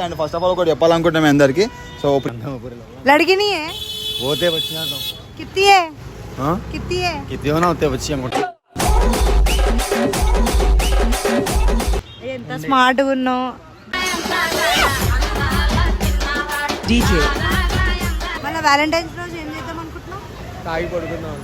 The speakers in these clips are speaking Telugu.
అండ్ ఫస్ట్ ఆఫ్ ఆల్ ఒకటి చెప్పాలనుకుంటున్నాం మీ అందరికి. సో लड़की नहीं है పోతే వచ్చినా कितनी है कितनी है కితి హోనా होते వచ్చి అనుకుంటా. ఎంత స్మార్ట్ గా ఉన్నావు డీజే. మన వ్యాలంటైన్స్ రోజు ఏం చేద్దాం అనుకుంటున్నావు? తాగి పడుకున్నాం.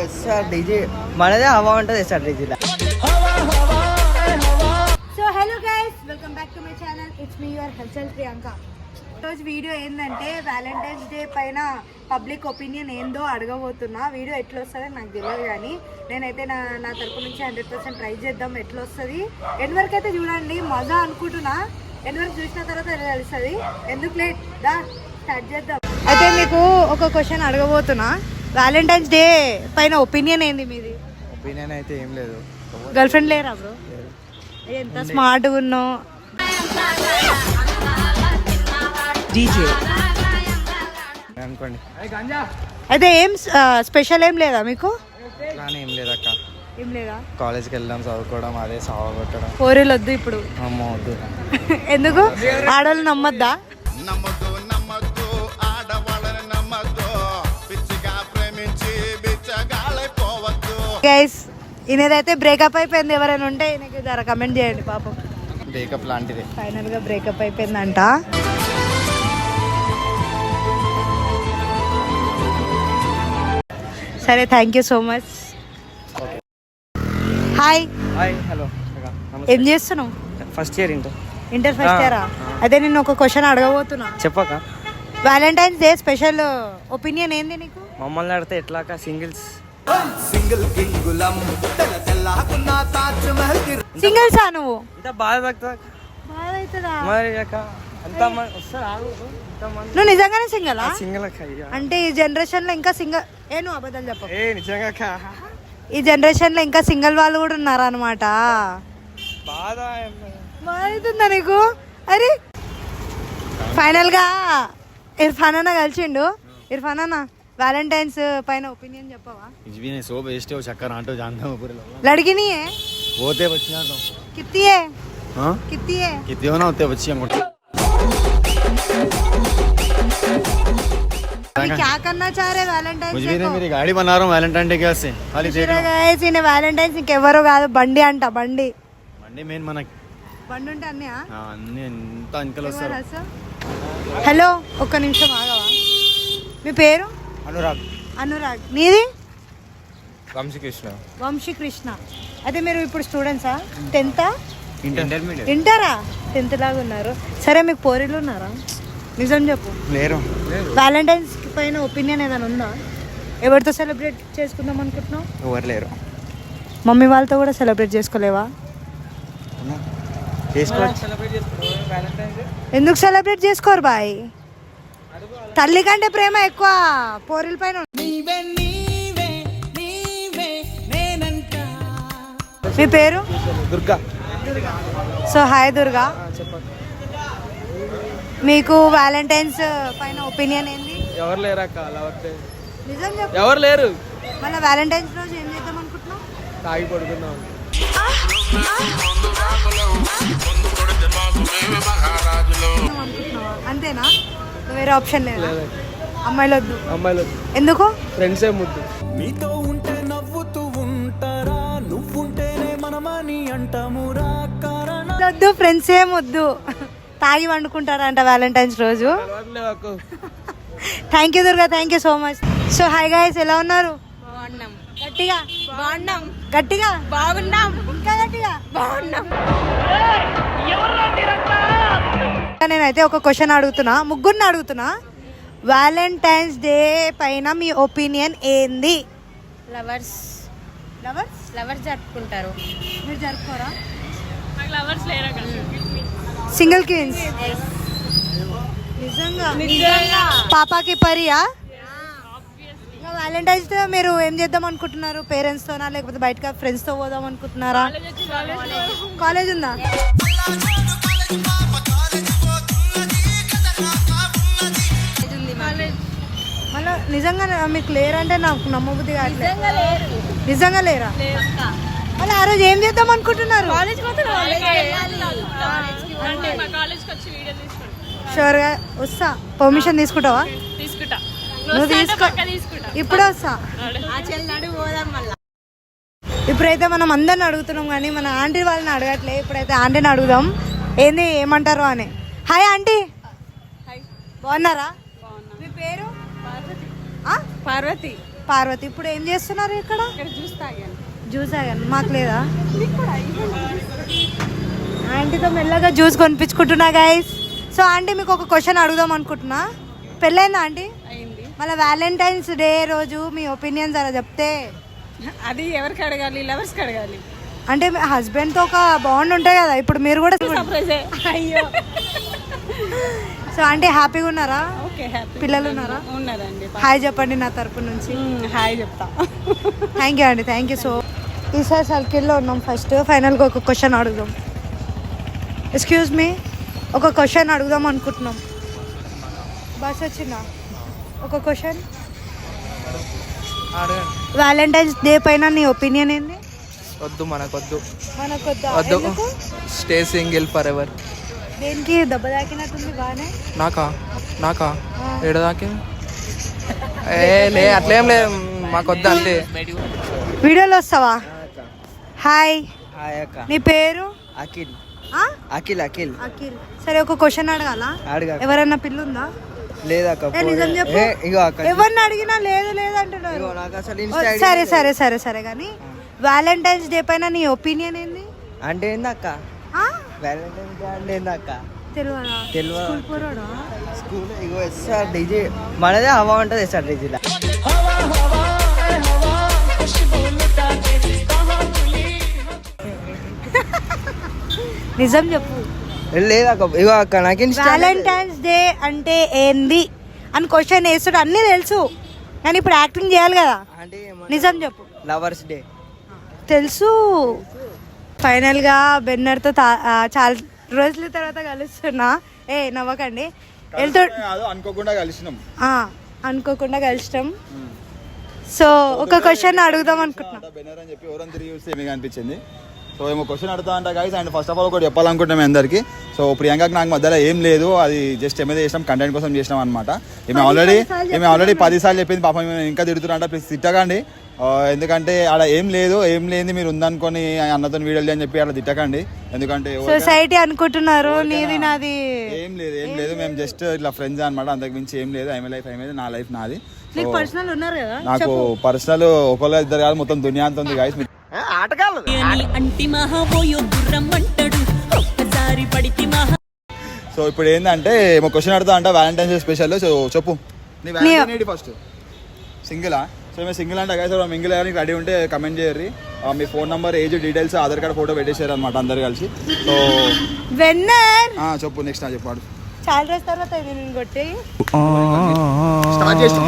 ఎస్ఆర్ డీజే మనదే హవా ఉంటుంది. SR DJ. So hello guys, welcome back to my channel. It's me your హెల్సల్ ప్రియాంక. ఈరోజు వీడియో ఏంటంటే వ్యాలంటైన్స్ డే పైన పబ్లిక్ ఒపీనియన్ ఏందో అడగబోతున్నా. వీడియో ఎట్లా వస్తుందో నాకు తెలియదు, కానీ నేనైతే నా తరపు నుంచి 100% ట్రై చేద్దాం. ఎట్లా వస్తుంది ఎండ్ వరకు అయితే చూడండి, మజా అనుకుంటున్నా. ఎండ్ వరకు చూసిన తర్వాత తెలుస్తుంది. ఎందుకు లేట్, దా స్టార్ట్ చేద్దాం. అయితే మీకు ఒక క్వశ్చన్ అడగబోతున్నా. వ్యాలంటైన్స్ డే పైన ఒపీనియన్ ఏంది మీది? ఒపీనియన్ అయితే ఏం లేదు. గర్ల్ ఫ్రెండ్ లేరా బ్రో? ఎంత స్మార్ట్గా ఉన్నావు డీజే అనుకోండి. అయితే ఏం స్పెషల్ ఏం లేదా మీకు? కానీ ఏం లేదక్క, ఏం లేదా? కాలేజ్కి వెళ్ళడం, చదువుకోవడం, అదే సావ కొట్టడం. కోరిలు వద్దు ఇప్పుడు. అమ్మ వద్దు. ఎందుకు? ఆడవాళ్ళు నమ్మద్దా? గైస్, ఈయనదైతే బ్రేకప్ అయిపోయింది. ఎవరైనా ఉంటే ఈయనకి జర కమెంట్ చేయండి పాపం. బ్రేకప్ లాంటిది. ఫైనల్ గా బ్రేకప్ అయిపోయిందంట. సరే, thank you so much. Hi. Hi. Hello. ఏం చేస్తున్నావు? ఫస్ట్ ఇయర్ ఇంటర్ ఫస్ట్ ఇయరా? అదే నేను ఒక క్వశ్చన్ అడగబోతున్నా. చెప్పక. వ్యాలంటైన్స్ డే స్పెషల్ ఒపీనియన్ ఏంది నీకు? మమ్మల్ని ఆడితే ఎట్లాక సింగిల్స్ సింగిల్సా నువ్వు? ఇంత బాధ అవుతుందా మరి నువ్వు నిజంగానే సింగలా? సింగిల్ అంటే ఈ జనరేషన్ లో ఇంకా సింగల్ నువ్వు అబద్ధాలు చెప్పు. నిజంగా ఈ జనరేషన్ లో ఇంకా సింగిల్ వాళ్ళు కూడా ఉన్నారా అనమాట? బాధ అవుతుందా నీకు? అరే ఫైనల్ గా ఇర్ఫాన్ అన్న కలిసిండు. ఇర్ఫాన్ అన్న, वैलेंटाइन्स పైన ఒపీనియన్ చెప్పవా? कुछ भी नहीं, सो बेस्ट है वो चक्कर आंटो जानता हूं पूरे लोग. लड़की नहीं है होते बच्चियां तो कितनी है? हां कितनी है कितने होना होते बच्चियां को. अभी क्या करना चाह रहे वैलेंटाइन्स कुछ भी नहीं, मेरी गाड़ी बना रहा हूं वैलेंटाइन डे के वास्ते. खाली देख रहा हूं गाइस, इने वैलेंटाइन्स ఇంకెవరో కాదు, బండి అంట. బండి मंडे मेन మన బండి ఉంటే అన్నయా? అన్ని ఎంత అంకల్ వస్తారు. హలో, ఒక్క నిమిషం ఆగవా? మీ పేరు? అనురాగ్. అనురాగ్. నీది? వంశీకృష్ణ. వంశీకృష్ణ. అయితే మీరు ఇప్పుడు స్టూడెంట్సా? 10th intermediate. ఇంటరా? 10th లాగా ఉన్నారు. సరే, మీకు పోరీలు ఉన్నారా? నిజం చెప్పు. లేరు. వ్యాలంటైన్స్ పైన ఒపీనియన్ ఏదైనా ఉందా? ఎవరితో సెలబ్రేట్ చేసుకుందాం అనుకుంటున్నావు? ఎవరు లేరు. మమ్మీ వాళ్ళతో కూడా సెలబ్రేట్ చేసుకోలేవా? ఎందుకు సెలబ్రేట్ చేసుకోరు బాయ్? తల్లి కంటే ప్రేమ ఎక్కువ పోరీల పైన. మీ పేరు? దుర్గా. So hi Durga. మీకు వ్యాలంటైన్స్ పైన ఒపీనియన్ ఏంది? ఎవరు లేరు అక్క. నిజం చెప్పు. ఎవరు లేరు. మన వ్యాలంటైన్స్ రోజు ఏం చేద్దాం అనుకుంటున్నావు? తాగి పడుకున్నాం. అంతేనా? వేరే ఆప్షన్ లేదా? అమ్మాయిలు వద్దు. అమ్మాయిలు ఎందుకు? ఫ్రెండ్సే ముద్దు. మీతో ఉంటే నవ్వుతూ ఉంటారా, నువ్వుంటేనే మనమని అంటామురా కారణ. వద్దు, ఫ్రెండ్స్ ఏం వద్దు. తాగి వండుకుంటారంట వ్యాలంటైన్స్ రోజు. Thank you Durga, thank you so much. So hi guys, ఎలా ఉన్నారు? గట్టిగా బాగున్నాం. గట్టిగా బాగున్నాం. ఇంకా గట్టిగా బాగున్నాం. నేనైతే ఒక క్వశ్చన్ అడుగుతున్నా, ముగ్గురిని అడుగుతున్నా. వ్యాలంటైన్స్ డే పైన మీ ఒపీనియన్ ఏంది? లవర్స్ లవర్స్ లవర్స్ జరుపుకుంటారు. మీరు జరుపుకోరా? లవర్స్ లేరా? Single queens. నిజంగా పాపాకి పరియా? వ్యాలంటైన్స్ డే మీరు ఏం చేద్దాం అనుకుంటున్నారు? పేరెంట్స్ తోనా లేకపోతే బయటకు ఫ్రెండ్స్ తో పోదాం అనుకుంటున్నారా? కాలేజ్ ఉందా? మళ్ళీ నిజంగా మీకు లేరంటే నాకు నమ్మబుద్ధి కాదు. నిజంగా లేరా? మళ్ళీ ఆ రోజు ఏం చేద్దాం అనుకుంటున్నారు? అంటే మా కాలేజ్కి వచ్చి వీడియో తీసుకోండి. షూర్గా వస్తా. పర్మిషన్ తీసుకుంటావా? తీసుకుంటా. నువ్వు తీసుకో. తీసుకుంటా. ఇప్పుడే వస్తా. ఇప్పుడైతే మనం అందరిని అడుగుతున్నాం కానీ మన ఆంటీ వాళ్ళని అడగట్లే. ఇప్పుడైతే ఆంటీని అడుగుదాం ఏంది ఏమంటారు అని. హాయ్ ఆంటీ, బాగున్నారా? మీ పేరు? పార్వతి. పార్వతి. ఇప్పుడు ఏం చేస్తున్నారు ఇక్కడ? జ్యూస్ తాగాను. మాకు లేదా? ఆంటీతో మెల్లగా జ్యూస్ కొనిపించుకుంటున్నా గైస్. సో ఆంటీ మీకు ఒక క్వశ్చన్ అడుగుదాం అనుకుంటున్నా. పెళ్ళైందా ఆంటీ? మళ్ళీ వ్యాలంటైన్స్ డే రోజు మీ ఒపీనియన్ జర చెప్తే. అది ఎవరికి అడగాలి? లవర్స్కి అడగాలి. అంటే హస్బెండ్తో ఒక బాండ్ ఉంటాయి కదా, ఇప్పుడు మీరు కూడా. అయ్యో. సో అంటే హ్యాపీగా ఉన్నారా? Okay, happy. పిల్లలు ఉన్నారా? ఉన్నారండి. హాయ్ చెప్పండి నా తరపు నుంచి. హాయ్ చెప్తా. థ్యాంక్ యూ అండి, థ్యాంక్ యూ. సో ఈసారి సర్కిల్లో ఉన్నాం. ఫస్ట్ ఫైనల్గా ఒక క్వశ్చన్ అడుగుదాం. ఎక్స్క్యూజ్ మీ, ఒక క్వశ్చన్ అడుగుదాం అనుకుంటున్నాం. బస్ వచ్చిందా? ఒక క్వశ్చన్. వ్యాలంటైన్స్ డే పైన నీ ఒపీనియన్ ఏంది? వద్దు, మనకొద్దు. మనకొద్దా? వద్దు. ఎందుకు? Stay single for ever. దేనికి దెబ్బ తాకినట్టుంది బాగానే. నాకా ఏడదాకే లే, అట్లేం లేదు, మాకొద్దు అంతే. వీడియోలో వస్తావా? హాయ్, హాయ్ అక్క. నీ పేరు? అఖిల్. ఆ? అఖిల్ అఖిల్. అఖిల్. సరే ఒక క్వశ్చన్ అడగాల? అడగా. ఎవరన్నా పిల్లుందా? లేదక్క. నిజం చెప్పు. ఇగో అక్క, ఎవరిని అడిగినా లేదు లేదు అంటున్నారు. ఇగో నాకు అసలు ఓ, ఇన్స్టా ఐడి సరే లేదు. సరే సరే సరే కానీ వ్యాలంటైన్స్ డే పైన నీ ఒపీనియన్ ఏంది? అంటే ఏందక్క ఆ? వ్యాలంటైన్స్ డే అంటే ఏందక్క? తెలియదా? తెలియదా? స్కూల్ పోరాడా? స్కూల్ ఇగో ఎస్ఆర్ డీజే మనదే హవా ఉంటుంది. ఎస్ఆర్ డీజేలో నిజం చెప్పు. లేదక్క. ఇగో అక్క నాకు ఇన్స్టా వ్యాలంటైన్స్ డే అంటే ఏంది అని క్వశ్చన్ వేస్తుడు అన్నీ తెలుసు కానీ ఇప్పుడు యాక్టింగ్ చేయాలి కదా. అంటే నిజం చెప్పు. లవర్స్ డే తెలుసు. ఫైనల్గా బెన్నర్తో చాలా రోజుల తర్వాత కలుస్తున్నా. నవ్వకండి. వెళ్తూ అనుకోకుండా కలిసినాం. అనుకోకుండా కలిసినాం. సో ఒక క్వశ్చన్ అడుగుదాం అనుకుంటున్నా. బెన్నర్ అని చెప్పి ఎవరైనా తిరిగి చూస్తే ఏమి అనిపించింది. సో ఏమో క్వశ్చన్ అడుగుతా అంట guys. And first of all ఒకటి చెప్పాలనుకుంటున్నాం అందరికి. సో ప్రియాంకకి నాకు మధ్యలో ఏం లేదు, అది జస్ట్ ఏమైనా చేసినాం, కంటెంట్ కోసం చేసినాం అనమాట. ఈమె ఆల్రెడీ 10 సార్లు చెప్పింది. పాపం ఇంకా తిడుతున్నా. ప్లీజ్ తిట్టకండి, ఎందుకంటే అలా ఏం లేదు, ఏం లేని మీరు ఉందనుకొని అన్నతో వీడియోలు అని చెప్పి అలా తిట్టకండి. ఎందుకంటే సొసైటీ అనుకుంటున్నారు నీది నాది. ఏం లేదు, మేము జస్ట్ ఇట్లా ఫ్రెండ్స్ అనమాట, అంతకు మించి ఏం లేదు. ఐమే లైఫ్ ఐమే, నా లైఫ్ నాది. నీకు పర్సనల్ ఉన్నారు కదా? నాకు పర్సనల్ ఒకళ్ళు ఇద్దరు కాదు, మొత్తం దునియా అంత ఉంది గైస్. ఆటగాళ్ళు. సో ఇప్పుడు ఏంటంటే ఏమో క్వశ్చన్ అడుగుతా అంట వ్యాలంటైన్స్ డే స్పెషల్. సో చెప్పు, నీ వ్యాలంటైన్ ఏంటి ఫస్ట్? సింగిలా? సో మేము సింగిల్ అంటే గైస్ మింగిల్ కానీ రెడీ ఉంటే కమెంట్ చేయర్రి. మీ phone number, age details, Aadhaar card photo పెట్టేసారు అనమాట అందరు కలిసి. సో వెన్నర్ చెప్పు, నెక్స్ట్ నా చెప్పాడు. చాలా రోజుల తర్వాత నేను కొట్టి స్టార్ట్ చేసి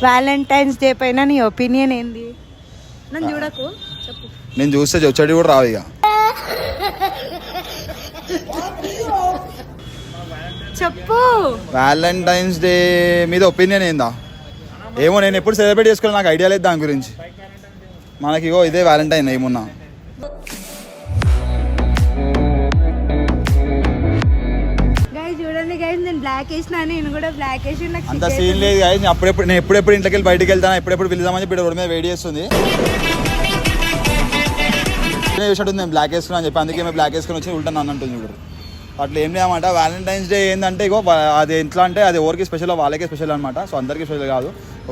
వ్యాలంటైన్స్ డే పైన నీ ఒపీనియన్ ఏంది? నన్ను చూడకు, చెప్పు. నేను చూస్తే వచ్చాడు కూడా రావు ఇక. చెప్పు. వ్యాలంటైన్స్ డే మీద ఒపీనియన్ ఏందా? ఏమో, నేను ఎప్పుడు సెలబ్రేట్ చేసుకోవాలి, నాకు ఐడియా లేదు దాని గురించి. మనకి ఇగో ఇదే వ్యాలంటైన్ ఏమున్నా. చూడండి గైస్, నేను బ్లాక్ వేసిన, నేను కూడా బ్లాక్ వేసి. అంత సీన్ లేదు గైస్. నేను ఎప్పుడెప్పుడు ఇంట్లోకి వెళ్ళి బయటికి వెళ్తాను, ఎప్పుడెప్పుడు పిలుద్దామని చెప్పి రోడ్ మీద వెయిట్ చేస్తుంది. చూసినట్టుంది నేను బ్లాక్ వేసుకున్నా అని చెప్పి, అందుకే మేము బ్లాక్ వేసుకుని వచ్చి ఉల్టా నన్ను అంటుంది చూడరు. అట్లా ఏం లేదన్నమాట. వ్యాలంటైన్స్ డే ఏంటంటే ఇగో అది ఎట్లా అంటే అది ఎవరికి స్పెషల్, వాళ్ళకే స్పెషల్ అనమాట. సో అందరికీ స్పెషల్ కాదు.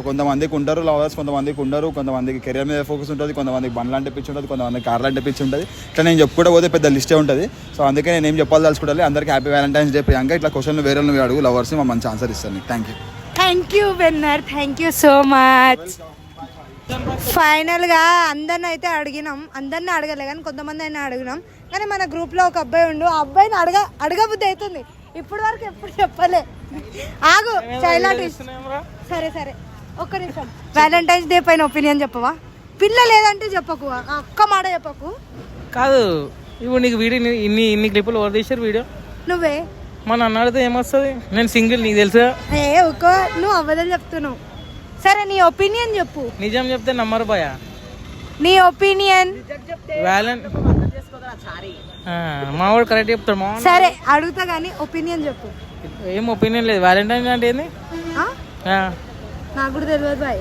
కొంతమందికి ఉంటారు లవర్స్, కొంతమందికి ఉండరు. కొంతమందికి కెరీర్ మీద ఫోకస్ ఉంటుంది, కొంతమందికి బండ్లు అంటే పిచ్చి ఉంటుంది, కొంతమందికి కార్లు అంటే పిచ్చి ఉంటుంది. ఇట్లా నేను చెప్పుకుంటూ పోతే పెద్ద లిస్టే ఉంటుంది. సో అందుకే నేను ఏం చెప్పాలి తలుచుకోవాలి. అందరికీ హ్యాపీ వ్యాలంటైన్స్ డే ప్రియాంక. ఇట్లా క్వశ్చన్లు వేరే నువ్వు అడుగు, లవర్స్ మా మంచి ఆన్సర్ ఇస్తాను. Thank you winner, thank you so much. ఫైనల్గా అందరిని అయితే అడిగినాం, అందరిని అడగలే కానీ కొంతమంది అయినా అడిగినాం. కానీ మన గ్రూప్లో ఒక అబ్బాయి ఉండు, ఆ అబ్బాయిని అడగబుద్ధి అవుతుంది. ఇప్పుడు వరకు ఎప్పుడు చెప్పలే. ఆగు, చైల్డ్. సరే సరే, ఒక్క నిమిషం. వ్యాలంటైన్స్ డే పైన ఒపీనియన్ చెప్పవా? పిల్ల లేదంటే చెప్పకు, ఒక్క మాట చెప్పకు. కాదు ఇప్పుడు నీకు వీడియో ఇన్ని క్లిప్పులు ఎవరు తీసారు? వీడియో నువ్వే మా నన్ను అడిగితే ఏమొస్తుంది? నేను సింగిల్, నీకు తెలుసా? ఏ ఒక్క నువ్వు అవ్వదని చెప్తున్నావు. సరే నీ ఒపీనియన్ చెప్పు. నిజం చెప్తే నమ్మరు భయ. నీ ఒపీనియన్. మా వాడు కరెక్ట్ చెప్తాడు. మా సరే అడుగుతా కానీ ఒపీనియన్ చెప్పు. ఏం ఒపీనియన్ లేదు. వ్యాలంటైన్స్ అంటే ఏంది? ఆ? నాకు కూడా తెలియదు బాయ్.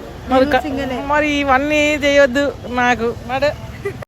మరి ఇవన్నీ చేయొద్దు నాకు.